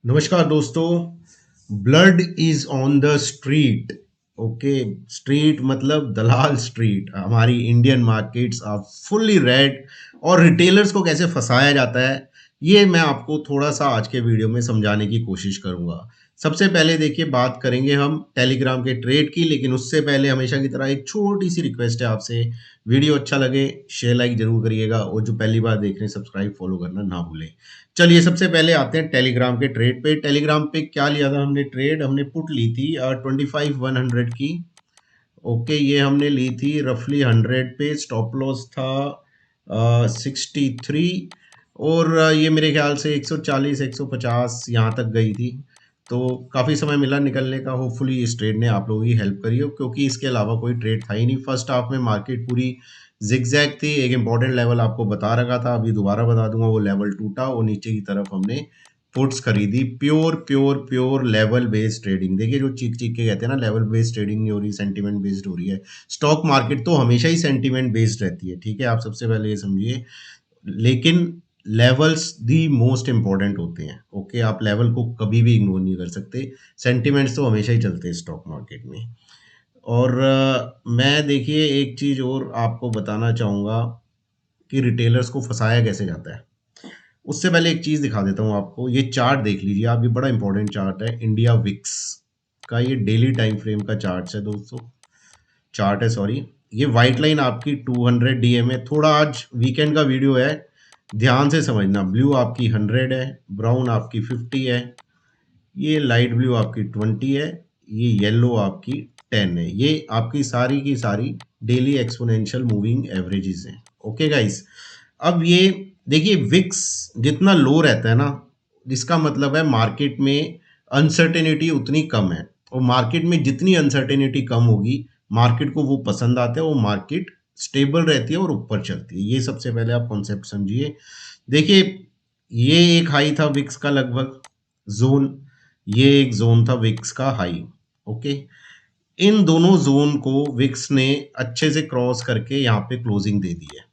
नमस्कार दोस्तों। Blood is on the street. Okay, street मतलब दलाल स्ट्रीट। हमारी Indian markets are fully red और रिटेलर्स को कैसे फंसाया जाता है ये मैं आपको थोड़ा सा आज के वीडियो में समझाने की कोशिश करूंगा। सबसे पहले देखिए, बात करेंगे हम टेलीग्राम के ट्रेड की, लेकिन उससे पहले हमेशा की तरह एक छोटी सी रिक्वेस्ट है आपसे। वीडियो अच्छा लगे शेयर लाइक जरूर करिएगा, और जो पहली बार देख रहे हैं सब्सक्राइब फॉलो करना ना भूलें। चलिए सबसे पहले आते हैं टेलीग्राम के ट्रेड पे। टेलीग्राम पे क्या लिया था हमने ट्रेड? हमने पुट ली थी 25 100 की। ओके, ये हमने ली थी रफली 100 पे। स्टॉप लॉस था 63, और ये मेरे ख्याल से 140 150 यहाँ तक गई थी। तो काफ़ी समय मिला निकलने का। होपफुली इस ट्रेड ने आप लोगों की हेल्प करी हो, क्योंकि इसके अलावा कोई ट्रेड था ही नहीं। फर्स्ट हाफ में मार्केट पूरी जिगजैग थी। एक इंपॉर्टेंट लेवल आपको बता रखा था, अभी दोबारा बता दूंगा। वो लेवल टूटा और नीचे की तरफ हमने पुट्स खरीदी। Pure pure pure level based trading. देखिए, जो चीख चीख के कहते हैं ना, लेवल बेस्ड ट्रेडिंग नहीं हो रही, सेंटीमेंट बेस्ड हो रही है। स्टॉक मार्केट तो हमेशा ही सेंटीमेंट बेस्ड रहती है, ठीक है, आप सबसे पहले ये समझिए। लेकिन लेवल्स दी मोस्ट इंपॉर्टेंट होते हैं। ओके, आप लेवल को कभी भी इग्नोर नहीं कर सकते। सेंटिमेंट्स तो हमेशा ही चलते हैं स्टॉक मार्केट में। और मैं देखिए एक चीज़ और आपको बताना चाहूँगा कि रिटेलर्स को फंसाया कैसे जाता है। उससे पहले एक चीज़ दिखा देता हूँ आपको। ये चार्ट देख लीजिए आप, ये बड़ा इंपॉर्टेंट चार्ट है। इंडिया विक्स का ये डेली टाइम फ्रेम का चार्ट है दोस्तों। चार्ट है, सॉरी। ये वाइट लाइन आपकी 200 डीएम है। थोड़ा आज वीकेंड का वीडियो है, ध्यान से समझना। ब्लू आपकी 100 है, ब्राउन आपकी 50 है, ये लाइट ब्लू आपकी 20 है, ये येलो आपकी 10 है। ये आपकी सारी की सारी डेली एक्सपोनेंशियल मूविंग एवरेजेस हैं। ओके गाइस, अब ये देखिए, विक्स जितना लो रहता है ना, जिसका मतलब है मार्केट में अनसर्टेनिटी उतनी कम है। और मार्केट में जितनी अनसर्टेनिटी कम होगी, मार्केट को वो पसंद आता है, वो मार्केट स्टेबल रहती है और ऊपर चलती है। ये सबसे पहले आप कॉन्सेप्ट समझिए। देखिए, ये एक हाई था विक्स का लगभग जोन, ये एक जोन था विक्स का हाई। ओके, इन दोनों जोन को विक्स ने अच्छे से क्रॉस करके यहाँ पे क्लोजिंग दे दी है।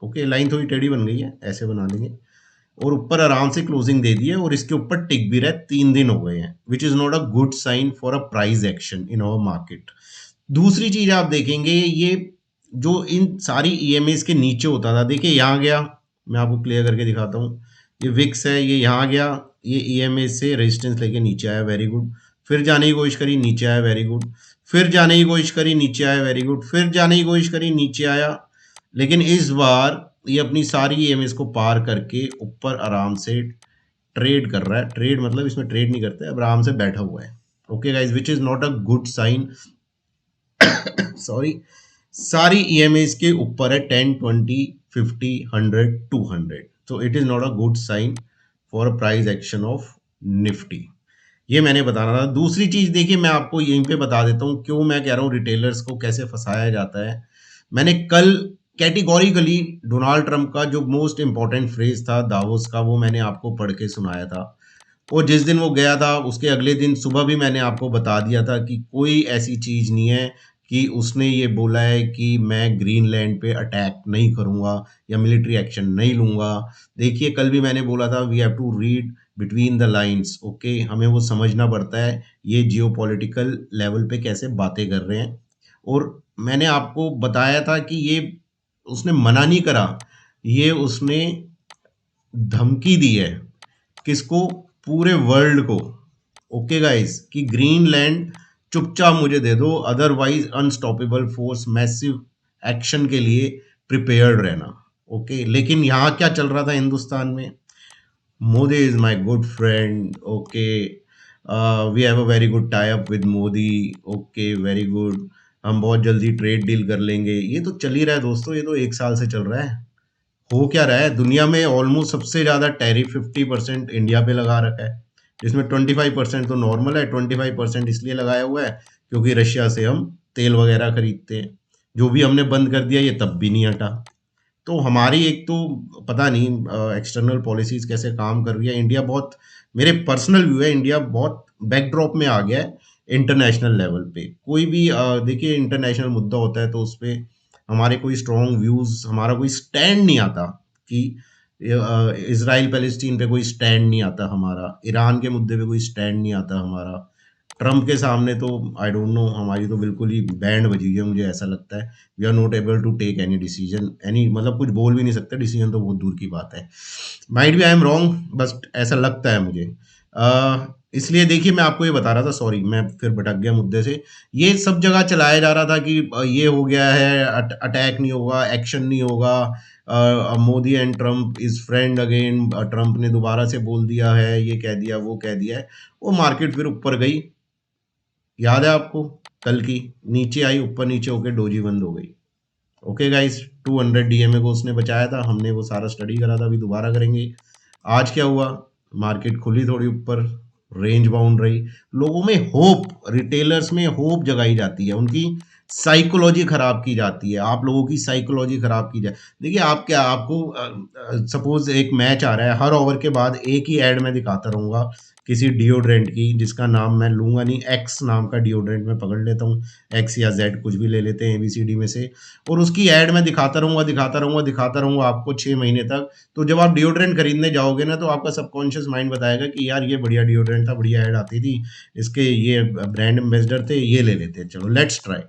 ओके, लाइन थोड़ी टेढ़ी बन गई है, ऐसे बना देंगे। और ऊपर आराम से क्लोजिंग दे दी है, और इसके ऊपर टिक भी रहा है। 3 दिन हो गए हैं, which is not a good sign for a price action in our market. दूसरी चीज आप देखेंगे, ये जो इन सारी ईएमएस के नीचे होता था, देखिए यहाँ गया, मैं आपको क्लियर करके दिखाता हूँ। ये विक्स है, ये यहाँ गया, ये ईएमएस से रेजिस्टेंस लेके नीचे आया, वेरी गुड। फिर जाने की कोशिश करी, नीचे आया, वेरी गुड। फिर जाने की कोशिश करी, नीचे आया, वेरी गुड। फिर जाने की कोशिश करी, नीचे आया। लेकिन इस बार ये अपनी सारी ईएमएस को पार करके ऊपर आराम से ट्रेड कर रहा है। ट्रेड मतलब इसमें ट्रेड नहीं करते, अब आराम से बैठा हुआ है। Okay guys, which is not a good sign. Sorry, सारी ईएमएस के ऊपर है 10 20 50 100 200। तो it is not a good sign for price action of Nifty. ये मैंने बताना था। दूसरी चीज देखिए, मैं आपको यहीं पे बता देता हूँ क्यों मैं कह रहा हूँ रिटेलर्स को कैसे फंसाया जाता है। मैंने कल कैटेगोरिकली डोनाल्ड ट्रंप का जो मोस्ट इंपॉर्टेंट फ्रेज था दावोस का, वो मैंने आपको पढ़ के सुनाया था। और जिस दिन वो गया था उसके अगले दिन सुबह भी मैंने आपको बता दिया था कि कोई ऐसी चीज नहीं है कि उसने ये बोला है कि मैं ग्रीनलैंड पे अटैक नहीं करूंगा या मिलिट्री एक्शन नहीं लूंगा। देखिए, कल भी मैंने बोला था we have to read between the lines. Okay, हमें वो समझना पड़ता है ये जियोपॉलिटिकल लेवल पे कैसे बातें कर रहे हैं। और मैंने आपको बताया था कि ये उसने मना नहीं करा, ये उसने धमकी दी है। किसको? पूरे वर्ल्ड को। ओके गाइस, कि ग्रीनलैंड चुपचाप मुझे दे दो, otherwise unstoppable force massive action के लिए प्रिपेयर्ड रहना। ओके, लेकिन यहाँ क्या चल रहा था हिंदुस्तान में? Modi is my good friend. Okay, we have a very good tie up with Modi. Okay, very good, हम बहुत जल्दी ट्रेड डील कर लेंगे। ये तो चल ही रहा है दोस्तों, ये तो 1 साल से चल रहा है। हो क्या रहा है दुनिया में? ऑलमोस्ट सबसे ज्यादा टैरिफ 50% इंडिया पे लगा रखा है, जिसमें 25% तो नॉर्मल है। 25% इसलिए लगाया हुआ है क्योंकि रशिया से हम तेल वगैरह खरीदते हैं। जो भी हमने बंद कर दिया, ये तब भी नहीं हटा। तो हमारी एक तो पता नहीं एक्सटर्नल पॉलिसीज कैसे काम कर रही है। इंडिया बहुत, मेरे पर्सनल व्यू है, इंडिया बहुत बैकड्रॉप में आ गया है इंटरनेशनल लेवल पे। कोई भी देखिए इंटरनेशनल मुद्दा होता है तो उस पर हमारे कोई स्ट्रॉन्ग व्यूज, हमारा कोई स्टैंड नहीं आता कि इसराइल पैलेस्टीन पे कोई स्टैंड नहीं आता हमारा, ईरान के मुद्दे पे कोई स्टैंड नहीं आता हमारा, ट्रम्प के सामने तो आई डोंट नो, हमारी तो बिल्कुल ही बैंड बजी हुई है, मुझे ऐसा लगता है। We are not able to take any decision, any मतलब कुछ बोल भी नहीं सकते, डिसीजन तो बहुत दूर की बात है। Might be I am wrong, बस ऐसा लगता है मुझे। इसलिए देखिए मैं आपको ये बता रहा था, सॉरी मैं फिर भटक गया मुद्दे से। ये सब जगह चलाया जा रहा था कि ये हो गया है, अटैक नहीं होगा, एक्शन नहीं होगा, Modi and Trump is friend again, Trump ने दोबारा से बोल दिया है, ये कह दिया वो कह दिया है। वो मार्केट फिर ऊपर गई, याद है आपको, कल की नीचे आई, ऊपर नीचे होके डोजी बंद हो गई। ओके गाइस, 200 डीएमए को उसने बचाया था, हमने वो सारा स्टडी करा था, अभी दोबारा करेंगे। आज क्या हुआ, मार्केट खुली थोड़ी ऊपर, रेंज बाउंड रही, लोगों में होप, रिटेलर्स में होप जगाई जाती है, उनकी साइकोलॉजी खराब की जाती है, आप लोगों की साइकोलॉजी खराब की जाए। देखिए आप क्या, आपको सपोज एक मैच आ रहा है, हर ओवर के बाद एक ही एड में दिखाता रहूंगा किसी डिओड्रेंट की, जिसका नाम मैं लूंगा नहीं, एक्स नाम का डिओड्रेंट मैं पकड़ लेता हूँ, एक्स या जेड कुछ भी ले लेते हैं एबीसीडी में से, और उसकी ऐड मैं दिखाता रहूंगा दिखाता रहूंगा दिखाता रहूंगा आपको 6 महीने तक। तो जब आप डिओड्रेंट खरीदने जाओगे ना, तो आपका सबकॉन्शियस माइंड बताएगा कि यार ये बढ़िया डिओड्रेंट था, बढ़िया ऐड आती थी, इसके ये ब्रांड एम्बेसडर थे, ये ले लेते हैं, चलो लेट्स ट्राई।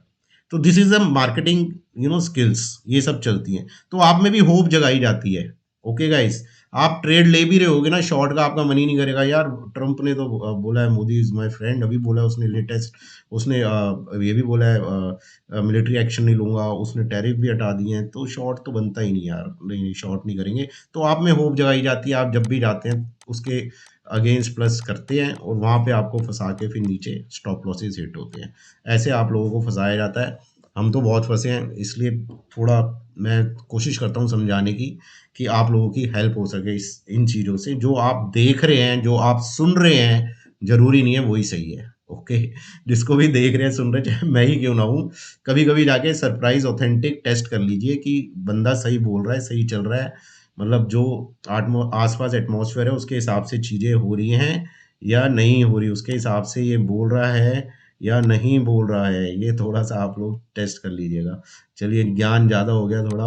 तो this is a marketing skills, ये सब चलती हैं, तो आप में भी होप जगाई जाती है। ओके गाइस, आप ट्रेड ले भी रहे होगे ना, शॉर्ट का आपका मन ही नहीं करेगा यार, ट्रम्प ने तो बोला है मोदी इज माय फ्रेंड, अभी बोला है उसने लेटेस्ट, उसने ये भी बोला है मिलिट्री एक्शन नहीं लूंगा, उसने टैरिफ भी हटा दिए हैं, तो शॉर्ट तो बनता ही नहीं यार, नहीं शॉर्ट नहीं करेंगे। तो आप में होप जगाई जाती है, आप जब भी जाते हैं उसके अगेंस्ट प्लस करते हैं, और वहां पे आपको फंसा के फिर नीचे स्टॉप लॉसेस हिट होते हैं। ऐसे आप लोगों को फंसाया जाता है, हम तो बहुत फंसे हैं, इसलिए थोड़ा मैं कोशिश करता हूँ समझाने की, कि आप लोगों की हेल्प हो सके इस इन चीज़ों से। जो आप देख रहे हैं, जो आप सुन रहे हैं, जरूरी नहीं है वही सही है। ओके, जिसको भी देख रहे हैं सुन रहे हैं, चाहे मैं ही क्यों ना हूँ, कभी कभी जाके सरप्राइज ऑथेंटिक टेस्ट कर लीजिए कि बंदा सही बोल रहा है, सही चल रहा है, मतलब जो आसपास एटमॉस्फेयर है उसके हिसाब से चीज़ें हो रही हैं या नहीं हो रही, उसके हिसाब से ये बोल रहा है या नहीं बोल रहा है, ये थोड़ा सा आप लोग टेस्ट कर लीजिएगा। चलिए, ज्ञान ज़्यादा हो गया थोड़ा,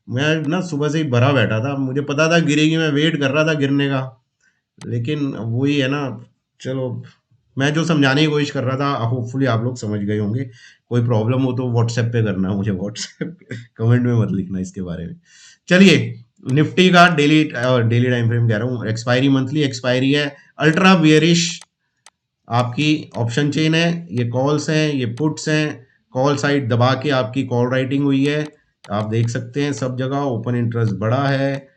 मैं ना सुबह से ही भरा बैठा था, मुझे पता था गिरेगी, मैं वेट कर रहा था गिरने का, लेकिन वही है ना, चलो, मैं जो समझाने की कोशिश कर रहा था, होपफुली आप लोग समझ गए होंगे। कोई प्रॉब्लम हो तो व्हाट्सएप पे करना, मुझे व्हाट्सएप कमेंट में मत लिखना इसके बारे में। चलिए, निफ्टी का डेली डेली टाइम फ्रेम कह रहा हूँ, एक्सपायरी मंथली एक्सपायरी है, अल्ट्रा बियरिश आपकी ऑप्शन चेन है, ये कॉल्स हैं, ये पुट्स हैं, कॉल साइड दबा के आपकी कॉल राइटिंग हुई है, आप देख सकते हैं सब जगह ओपन इंटरेस्ट बढ़ा है,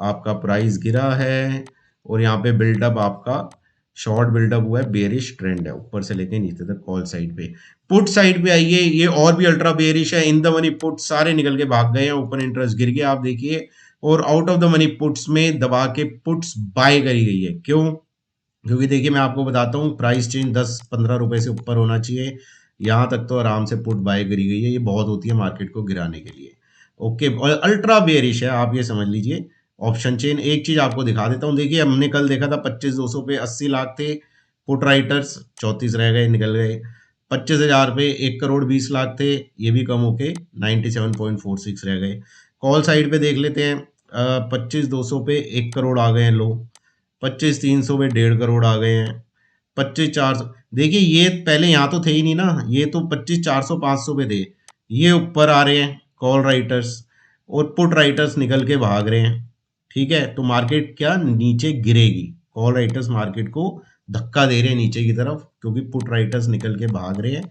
आपका प्राइस गिरा है, और यहाँ पे बिल्डअप आपका शॉर्ट बिल्डअप हुआ है, बेरिश ट्रेंड है ऊपर से लेके नीचे तक कॉल साइड पे। पुट साइड पे आइए, ये और भी अल्ट्रा बेरिश है, इन द मनी पुट सारे निकल के भाग गए हैं, ओपन इंटरेस्ट गिर गया आप देखिए, और out of the money puts में दबा के पुट्स बाय करी गई है, क्यों? क्योंकि देखिए मैं आपको बताता हूँ, प्राइस चेंज 10-15 रुपए से ऊपर होना चाहिए, यहाँ तक तो आराम से पुट बाय करी गई है, ये बहुत होती है मार्केट को गिराने के लिए। ओके, और अल्ट्रा बेरिश है, आप ये समझ लीजिए ऑप्शन चेन। एक चीज आपको दिखा देता हूँ, देखिए हमने कल देखा था 25,200 पे 80 लाख थे पुट राइटर्स, 34 रह गए, निकल गए। 25,000 पे 1 करोड़ 20 लाख थे, ये भी कम होके 97.46 रह गए। कॉल साइड पे देख लेते हैं, 25,200 पे 1 करोड़ आ गए हैं लो, 25,300 पे 1.5 करोड़ आ गए हैं, 25,400, देखिए ये पहले यहाँ तो थे ही नहीं ना, ये तो 25,400 500 पे थे, ये ऊपर आ रहे हैं कॉल राइटर्स, और पुट राइटर्स निकल के भाग रहे हैं। ठीक है, तो मार्केट क्या नीचे गिरेगी, कॉल राइटर्स मार्केट को धक्का दे रहे हैं नीचे की तरफ, क्योंकि पुट राइटर्स निकल के भाग रहे हैं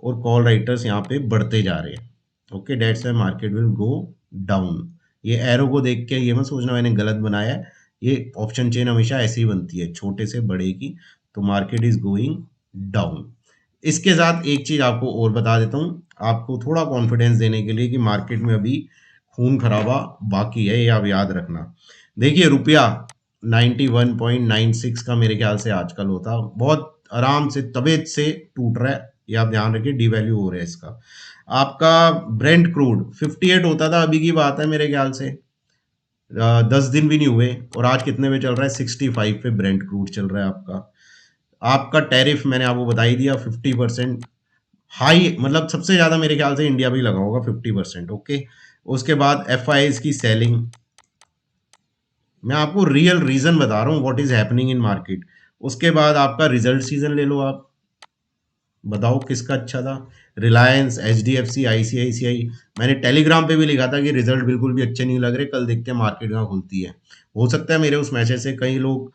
और कॉल राइटर्स यहाँ पे बढ़ते जा रहे हैं। Okay, dates why market will go down. ये एरो को देख के ये मत सोचना मैंने गलत बनाया है, ये ऑप्शन चेन हमेशा ऐसी ही बनती है, छोटे से बड़े की, तो मार्केट इज गोइंग डाउन। इसके साथ एक चीज आपको और बता देता हूँ, आपको थोड़ा कॉन्फिडेंस देने के लिए कि मार्केट में अभी खून खराबा बाकी है, ये आप याद रखना। देखिए रुपया 91.96 का मेरे ख्याल से आजकल होता, बहुत आराम से तबीयत से टूट रहा है, ये आप ध्यान रखिए, डिवैल्यू हो रहा है इसका। आपका ब्रेंट क्रूड 58 होता था, अभी की बात है मेरे ख्याल से 10 दिन भी नहीं हुए, और आज कितने पे चल रहा है, 65 पे ब्रेंट क्रूड चल रहा है आपका। आपका टैरिफ मैंने आपको बता ही दिया, 50% हाई, मतलब सबसे ज्यादा मेरे ख्याल से इंडिया भी लगा होगा 50%। ओके, उसके बाद एफ की सेलिंग, मैं आपको रियल रीजन बता रहा हूँ what is happening in market. उसके बाद आपका रिजल्ट सीजन ले लो आप, बताओ किसका अच्छा था। Reliance, HDFC, ICICI. मैंने टेलीग्राम पे भी लिखा था कि रिजल्ट बिल्कुल भी अच्छे नहीं लग रहे, कल देखते हैं मार्केट कहाँ खुलती है। हो सकता है मेरे उस मैसेज से कई लोग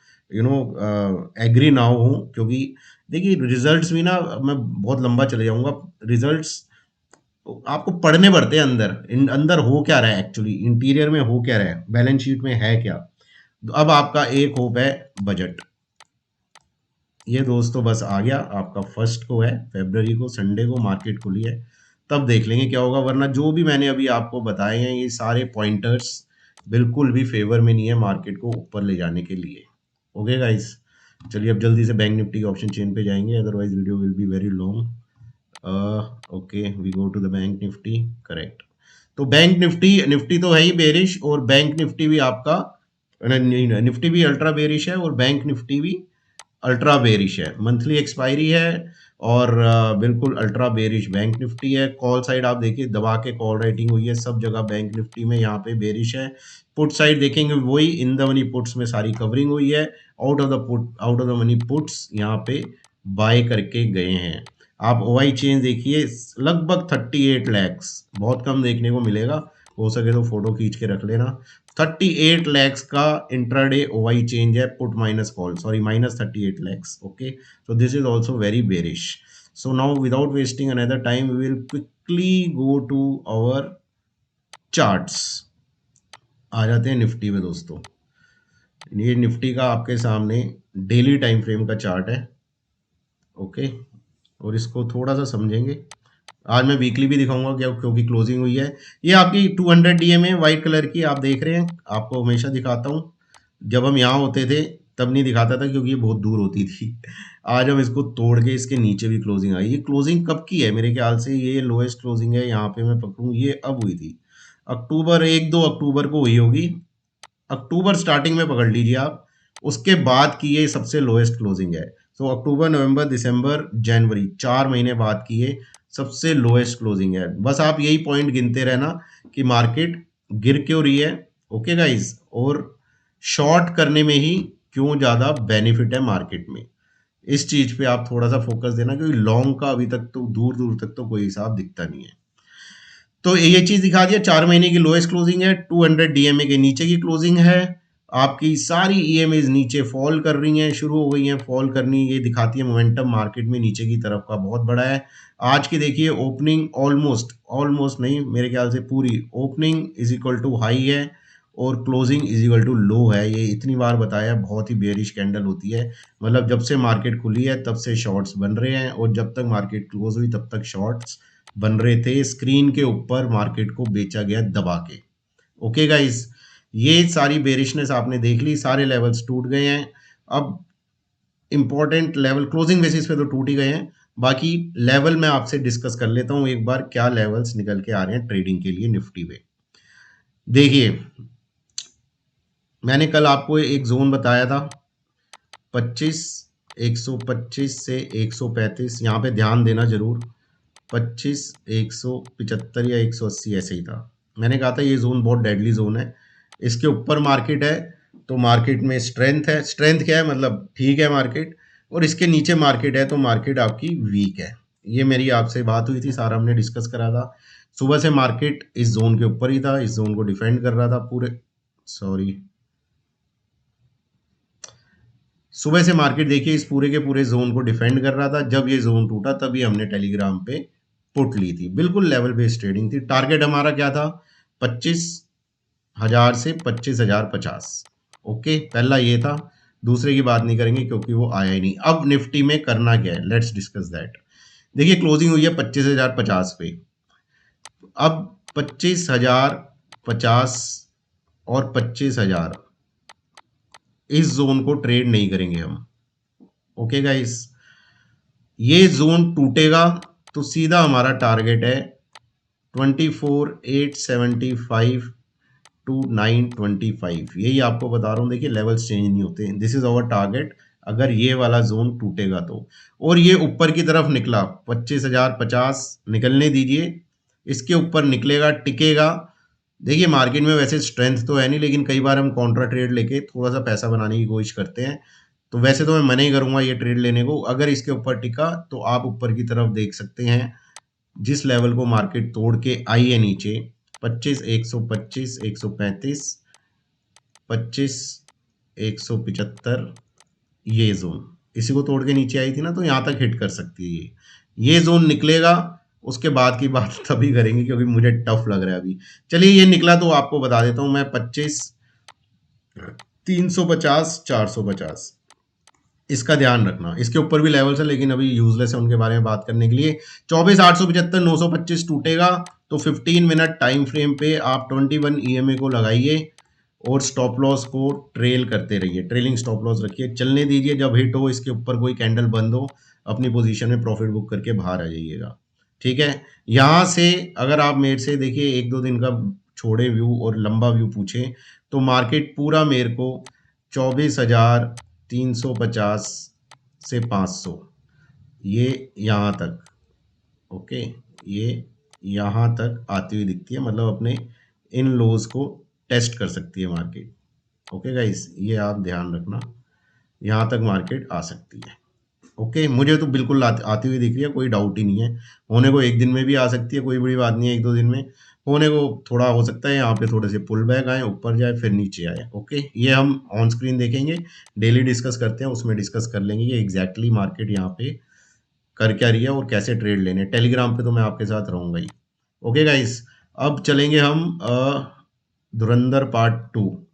एग्री ना हो, क्योंकि देखिए रिजल्ट्स भी ना, मैं बहुत लंबा चले जाऊंगा। रिजल्ट्स आपको पढ़ने पड़ते हैं, अंदर हो क्या रहा है, एक्चुअली इंटीरियर में हो क्या रहा है, बैलेंस शीट में है क्या। तो अब आपका एक होप है बजट। ये दोस्तों बस आ गया आपका, फर्स्ट को है फरवरी को, संडे को मार्केट खुली है, तब देख लेंगे क्या होगा। वरना जो भी मैंने अभी आपको बताए हैं ये सारे पॉइंटर्स बिल्कुल भी फेवर में नहीं है मार्केट को ऊपर ले जाने के लिए। ओके गाइस, चलिए अब जल्दी से बैंक निफ्टी के ऑप्शन चेन पे जाएंगे, otherwise video will be very long. Okay, we go to the bank Nifty. Correct. तो बैंक निफ्टी, निफ्टी तो है ही बेरिश, और बैंक निफ्टी भी आपका, निफ्टी भी अल्ट्रा बेरिश है और बैंक निफ्टी भी अल्ट्रा बेरिश है। मंथली एक्सपायरी है और बिल्कुल अल्ट्रा बेरिश बैंक निफ्टी है। कॉल साइड आप देखिए दबा के कॉल राइटिंग हुई है सब जगह बैंक निफ्टी में, यहाँ पे बेरिश है। पुट साइड देखेंगे वही इन द मनी पुट्स में सारी कवरिंग हुई है। Out of the money puts यहाँ पे बाय करके गए हैं। आप ओआई चेंज देखिए, लगभग 38 लैक्स, बहुत कम देखने को मिलेगा, हो सके तो फोटो खींच के रख लेना। 38 लैक्स का इंट्राडे ओआई चेंज है, put minus call, sorry minus 38 lakhs. Okay, so this is also very bearish. So now without wasting another time we will quickly go to our charts। आ जाते हैं निफ्टी में दोस्तों। ये निफ्टी का आपके सामने डेली टाइम फ्रेम का चार्ट है। ओके, और इसको थोड़ा सा समझेंगे। आज मैं वीकली भी दिखाऊंगा क्या, क्योंकि क्लोजिंग हुई है। ये आपकी 200 डीएम है वाइट कलर की, आप देख रहे हैं, आपको हमेशा दिखाता हूँ। जब हम यहाँ होते थे तब नहीं दिखाता था क्योंकि ये बहुत दूर होती थी। आज हम इसको तोड़ के इसके नीचे भी क्लोजिंग आई। ये क्लोजिंग कब की है, मेरे ख्याल से ये लोएस्ट क्लोजिंग है, यहाँ पे मैं पकड़ूँ ये अब हुई थी अक्टूबर, 1-2 अक्टूबर को हुई होगी। अक्टूबर स्टार्टिंग में पकड़ लीजिए आप, उसके बाद की ये सबसे लोएस्ट क्लोजिंग है। तो अक्टूबर, नवंबर, दिसंबर, जनवरी, 4 महीने बाद की ये सबसे लोएस्ट क्लोजिंग है। बस आप यही पॉइंट गिनते रहना कि मार्केट गिर क्यों रही है। ओके गाइज, और शॉर्ट करने में ही क्यों ज़्यादा बेनिफिट है मार्केट में, इस चीज़ पे आप थोड़ा सा फोकस देना, क्योंकि लॉन्ग का अभी तक तो दूर दूर तक तो कोई हिसाब दिखता नहीं है। तो ये चीज दिखा दिया, 4 महीने की लोएस्ट क्लोजिंग है, 200 डीएमए के नीचे की क्लोजिंग है। आपकी सारी ईएमएज नीचे फॉल कर रही हैं, शुरू हो गई हैं फॉल करनी, ये दिखाती है मोमेंटम मार्केट में नीचे की तरफ का बहुत बड़ा है। आज की देखिए ओपनिंग ऑलमोस्ट, ऑलमोस्ट नहीं मेरे ख्याल से पूरी opening is equal to high है और closing is equal to low है। ये इतनी बार बताया, बहुत ही बेरिश कैंडल होती है, मतलब जब से मार्केट खुली है तब से शॉर्ट्स बन रहे हैं, और जब तक मार्केट क्लोज हुई तब तक शॉर्ट्स बन रहे थे। स्क्रीन के ऊपर मार्केट को बेचा गया दबा के। ओके गाइस, ये सारी बेरिशनेस आपने देख ली, सारे लेवल्स टूट गए हैं। अब इंपॉर्टेंट लेवल क्लोजिंग बेसिस पे तो टूट ही गए हैं, बाकी लेवल मैं आपसे डिस्कस कर लेता हूं एक बार, क्या लेवल्स निकल के आ रहे हैं ट्रेडिंग के लिए निफ्टी पे। देखिए, मैंने कल आपको एक जोन बताया था 25, 125 से 135, यहाँ पे ध्यान देना जरूर। 25, 175 या 180 ऐसे ही था। मैंने कहा था ये जोन बहुत डेडली जोन है, इसके ऊपर मार्केट है तो मार्केट में स्ट्रेंथ है। स्ट्रेंथ क्या है, मतलब ठीक है मार्केट, और इसके नीचे मार्केट है तो मार्केट आपकी वीक है। ये मेरी आपसे बात हुई थी, सारा हमने डिस्कस करा था। सुबह से मार्केट इस जोन के ऊपर ही था, इस जोन को डिफेंड कर रहा था पूरे, सॉरी, सुबह से मार्केट देखिए इस पूरे के पूरे जोन को डिफेंड कर रहा था। जब ये जोन टूटा तभी हमने टेलीग्राम पे पुट ली थी, बिल्कुल लेवल बेस्ड ट्रेडिंग थी। टारगेट हमारा क्या था, 25,000 से 25,050। ओके, पहला ये था, दूसरे की बात नहीं करेंगे क्योंकि वो आया ही नहीं। अब निफ्टी में करना क्या है, लेट्स डिस्कस दैट। देखिए क्लोजिंग हुई है 25,050 पे। अब 25,050 और 25,000 इस जोन को ट्रेड नहीं करेंगे हम। ओके गाइस, ये जोन टूटेगा तो सीधा हमारा टारगेट है 24,875 टू 925। यही आपको बता रहा हूँ, देखिए लेवल्स चेंज नहीं होते, दिस इज आवर टारगेट। अगर ये वाला जोन टूटेगा तो, और ये ऊपर की तरफ निकला 25,050 निकलने दीजिए, इसके ऊपर निकलेगा टिकेगा देखिए मार्केट में वैसे स्ट्रेंथ तो है नहीं, लेकिन कई बार हम कॉन्ट्रा ट्रेड लेके थोड़ा-सा पैसा बनाने की कोशिश करते हैं। तो वैसे तो मैं मना ही करूँगा ये ट्रेड लेने को। अगर इसके ऊपर टिका तो आप ऊपर की तरफ देख सकते हैं, जिस लेवल को मार्केट तोड़ के आई है नीचे 25, 125, 135, 25, 175, ये ज़ोन, इसी को तोड़ के नीचे आई थी ना, तो यहाँ तक हिट कर सकती है ये ज़ोन निकलेगा, उसके बाद की बात तभी करेंगे, क्योंकि मुझे टफ लग रहा है अभी। चलिए ये निकला तो आपको बता देता हूँ मैं, 25, 350, 450, इसका ध्यान रखना। इसके ऊपर भी लेवल्स है, लेकिन अभी यूजलेस है उनके बारे में बात करने के लिए। 24, 875, 925 टूटेगा तो 15 मिनट टाइम फ्रेम पे आप 21 ईएमए को लगाइए और स्टॉप लॉस को ट्रेल करते रहिए, ट्रेलिंग स्टॉप लॉस रखिए, चलने दीजिए। जब हिट हो, इसके ऊपर कोई कैंडल बंद हो, अपनी पोजीशन में प्रॉफिट बुक करके बाहर आ जाइएगा। ठीक है, यहाँ से अगर आप मेरे से देखिए 1-2 दिन का छोड़े व्यू और लंबा व्यू पूछे, तो मार्केट पूरा मेरे को 24,350 से 500, ये यहाँ तक, ओके, ये यहाँ तक आती हुई दिखती है, मतलब अपने इन लोज को टेस्ट कर सकती है मार्केट। ओके गाइस, ये आप ध्यान रखना, यहाँ तक मार्केट आ सकती है। ओके, मुझे तो बिल्कुल आती हुई दिख रही है, कोई डाउट ही नहीं है। होने को एक दिन में भी आ सकती है, कोई बड़ी बात नहीं है, 1-2 दिन में होने को थोड़ा हो सकता है, यहाँ पे थोड़े से पुल बैक आए, ऊपर जाए, फिर नीचे आए। ओके, ये हम ऑन स्क्रीन देखेंगे, डेली डिस्कस करते हैं, उसमें डिस्कस कर लेंगे कि एग्जैक्टली मार्केट यहाँ पे कर क्या रही है और कैसे ट्रेड लेने। टेलीग्राम पे तो मैं आपके साथ रहूंगा ही। ओके गाइस, अब चलेंगे हम धुरंधर पार्ट 2।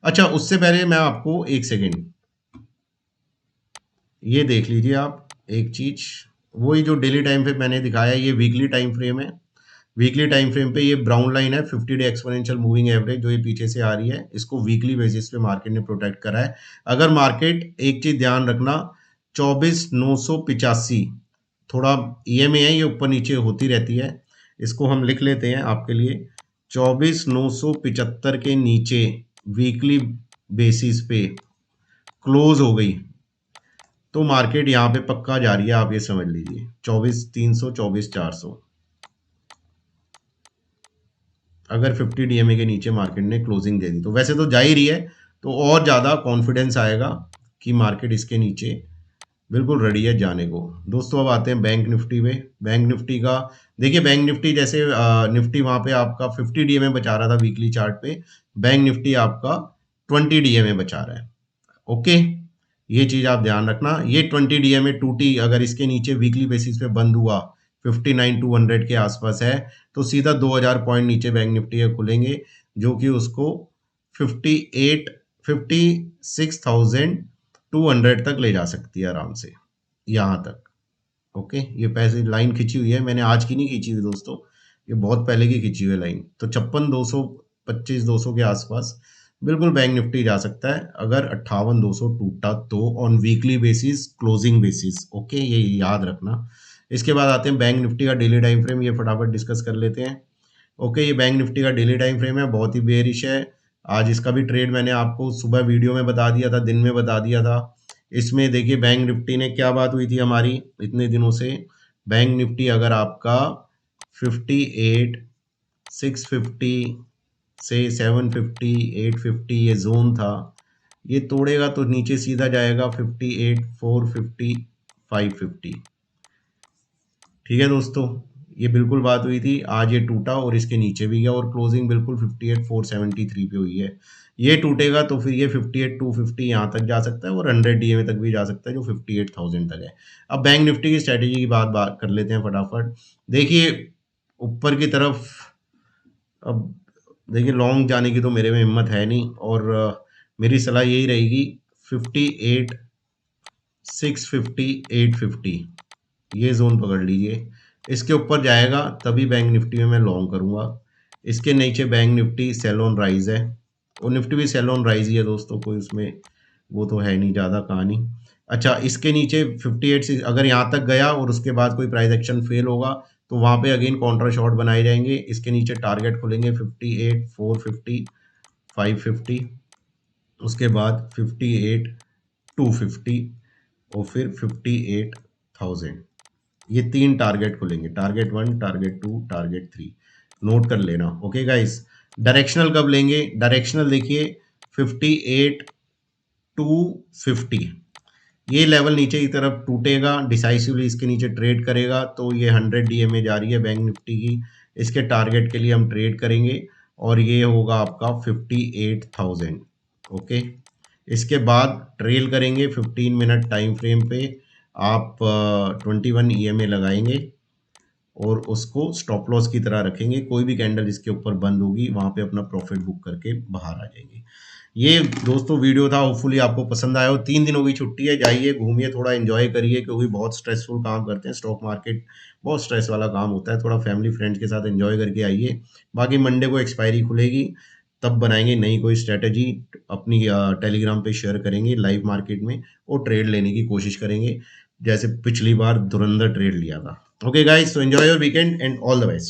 अच्छा, उससे पहले मैं आपको एक सेकेंड ये देख लीजिए आप एक चीज, वही जो डेली टाइम पे मैंने दिखाया, ये वीकली टाइम फ्रेम है। वीकली टाइम फ्रेम पे ये ब्राउन लाइन है 50 डे एक्सपोनेंशियल मूविंग एवरेज, जो ये पीछे से आ रही है, इसको वीकली बेसिस पे मार्केट ने प्रोटेक्ट करा है। अगर मार्केट, एक चीज ध्यान रखना, 24,985, थोड़ा ईएमए है, ये ऊपर नीचे होती रहती है, इसको हम लिख लेते हैं आपके लिए। 24,975 के नीचे वीकली बेसिस पे क्लोज हो गई तो मार्केट यहाँ पे पक्का जा रही है, आप ये समझ लीजिए। 24,300, 24,400, अगर 50 डीएमए के नीचे मार्केट ने क्लोजिंग दे दी, तो वैसे तो जा ही रही है, तो और ज़्यादा कॉन्फिडेंस आएगा कि मार्केट इसके नीचे बिल्कुल रेडी है जाने को। दोस्तों अब आते हैं बैंक निफ्टी पे। बैंक निफ्टी का देखिए, बैंक निफ्टी जैसे निफ्टी वहाँ पे आपका 50 डीएमए बचा रहा था वीकली चार्ट पे, बैंक निफ्टी आपका 20 डीएमए बचा रहा है। ओके, ये चीज आप ध्यान रखना। ये 20 डीएमए टूटी, अगर इसके नीचे वीकली बेसिस पे बंद हुआ 59,200 के आसपास है, तो सीधा 2000 पॉइंट नीचे बैंक निफ्टी के खुलेंगे, जो कि उसको 56,200 तक ले जा सकती है आराम से, यहाँ तक। ओके, ये पैसे लाइन खींची हुई है, मैंने आज की नहीं खींची हुई दोस्तों, ये बहुत पहले की खींची हुई लाइन। तो 56,200, 25,200 के आसपास बिल्कुल बैंक निफ्टी जा सकता है, अगर 58,200 टूटा तो, on weekly basis, closing basis. Okay, ये याद रखना। इसके बाद आते हैं बैंक निफ्टी का डेली टाइम फ्रेम, ये फटाफट डिस्कस कर लेते हैं। ओके, ये बैंक निफ्टी का डेली टाइम फ्रेम है, बहुत ही बेरिश है। आज इसका भी ट्रेड मैंने आपको सुबह वीडियो में बता दिया था, दिन में बता दिया था। इसमें देखिए बैंक निफ्टी ने क्या बात हुई थी हमारी इतने दिनों से, बैंक निफ्टी अगर आपका 58, 650 से 750, 850 ये जोन था, ये तोड़ेगा तो नीचे सीधा जाएगा 58, 450, 550। ठीक है दोस्तों, ये बिल्कुल बात हुई थी, आज ये टूटा और इसके नीचे भी गया, और क्लोजिंग बिल्कुल 58,473 पे हुई है। ये टूटेगा तो फिर ये 58,250 यहाँ तक जा सकता है, और 100 डीएमए तक भी जा सकता है, जो 58,000 तक है। अब बैंक निफ्टी की स्ट्रैटेजी की बात कर लेते हैं फटाफट। देखिए ऊपर की तरफ, अब देखिए लॉन्ग जाने की तो मेरे में हिम्मत है नहीं, और मेरी सलाह यही रहेगी, 58, 650, 850, ये जोन पकड़ लीजिए। इसके ऊपर जाएगा तभी बैंक निफ्टी में मैं लॉन्ग करूंगा। इसके नीचे bank Nifty sell on rise है, और निफ्टी भी सेल ऑन राइज ही है दोस्तों, कोई उसमें वो तो है नहीं ज़्यादा कहानी। अच्छा, इसके नीचे 58 से अगर यहाँ तक गया और उसके बाद कोई प्राइस एक्शन फेल होगा, तो वहाँ पे अगेन काउंटर शॉट बनाए जाएंगे। इसके नीचे टारगेट खुलेंगे 58, 450, 550, उसके बाद 58, 250, और फिर 58,000। ये 3 टारगेट खुलेंगे, टारगेट 1, टारगेट 2, टारगेट 3, नोट कर लेना। ओके गाइस, डायरेक्शनल कब लेंगे? डायरेक्शनल देखिए 58 टू 50, ये लेवल नीचे की तरफ टूटेगा, डिसाइसिवली इसके नीचे ट्रेड करेगा, तो ये 100 डीएमए जा रही है बैंक निफ्टी की, इसके टारगेट के लिए हम ट्रेड करेंगे और ये होगा आपका 58,000। ओके, इसके बाद ट्रेल करेंगे 15 मिनट टाइम फ्रेम पे, आप 21 ईएमए लगाएंगे और उसको स्टॉप लॉस की तरह रखेंगे। कोई भी कैंडल इसके ऊपर बंद होगी वहां पे अपना प्रॉफिट बुक करके बाहर आ जाएंगे। ये दोस्तों वीडियो था, होपफुली आपको पसंद आया हो। 3 दिनों की छुट्टी है, जाइए घूमिए, थोड़ा एंजॉय करिए, क्योंकि बहुत स्ट्रेसफुल काम करते हैं स्टॉक मार्केट, बहुत स्ट्रेस वाला काम होता है। थोड़ा फैमिली फ्रेंड्स के साथ एंजॉय करके आइए। बाकी मंडे को एक्सपायरी खुलेगी, तब बनाएंगे नई कोई स्ट्रेटेजी, अपनी टेलीग्राम पे शेयर करेंगे लाइव मार्केट में, और ट्रेड लेने की कोशिश करेंगे जैसे पिछली बार धुरंधर ट्रेड लिया था। Okay guys, so enjoy your weekend and all the best.